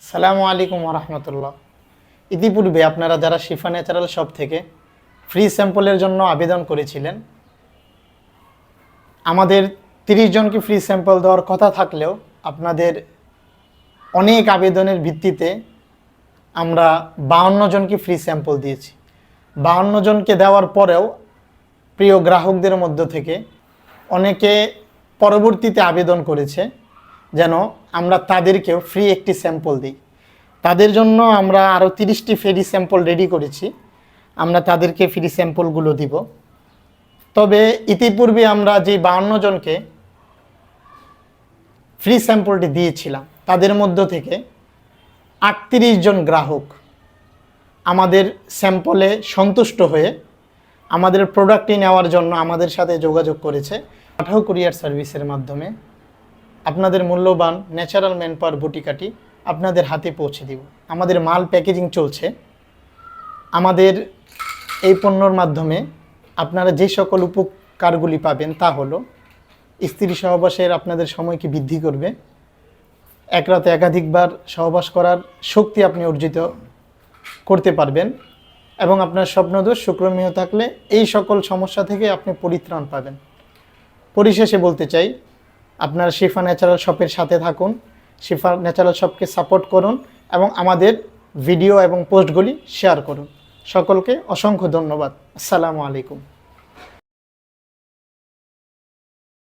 সালামু আলাইকুম ওরহমতুল্লাহ। ইতিপূর্বে আপনারা যারা শিফা ন্যাচারাল শপ থেকে ফ্রি স্যাম্পলের জন্য আবেদন করেছিলেন, আমাদের 30 জনকে ফ্রি স্যাম্পল দেওয়ার কথা থাকলেও আপনাদের অনেক আবেদনের ভিত্তিতে আমরা 52 জনকে ফ্রি স্যাম্পল দিয়েছি। 52 জনকে দেওয়ার পরেও প্রিয় গ্রাহকদের মধ্য থেকে অনেকে পরবর্তীতে আবেদন করেছে যেন আমরা তাদেরকেও ফ্রি একটি স্যাম্পল দিই। তাদের জন্য আমরা আরও 30টি ফ্রি স্যাম্পল রেডি করেছি, আমরা তাদেরকে ফ্রি স্যাম্পলগুলো দিব। তবে ইতিপূর্বে আমরা যে 52 জনকে ফ্রি স্যাম্পলটি দিয়েছিলাম তাদের মধ্য থেকে 38 জন গ্রাহক আমাদের স্যাম্পলে সন্তুষ্ট হয়ে আমাদের প্রোডাক্টটি নেওয়ার জন্য আমাদের সাথে যোগাযোগ করেছে। পাঠাও কুরিয়ার সার্ভিসের মাধ্যমে আপনাদের মূল্যবান ন্যাচারাল ম্যানপাওয়ার বটিকাটি আপনাদের হাতে পৌঁছে দিব। আমাদের মাল প্যাকেজিং চলছে। আমাদের এই পণ্যর মাধ্যমে আপনারা যে সকল উপকারগুলি পাবেন তা হলো স্ত্রী সহবাসের আপনাদের সময়কে বৃদ্ধি করবে, এক রাতে একাধিকবার সহবাস করার শক্তি আপনি অর্জিত করতে পারবেন এবং আপনার স্বপ্নদোষ শুক্রমেহ থাকলে এই সকল সমস্যা থেকে আপনি পরিত্রাণ পাবেন। পরিশেষে বলতে চাই, আপনারা শিফা ন্যাচারাল শপের সাথে থাকুন, শিফা ন্যাচারাল শপকে সাপোর্ট করুন এবং আমাদের ভিডিও এবং পোস্টগুলি শেয়ার করুন। সকলকে অসংখ্য ধন্যবাদ। আসসালামু আলাইকুম।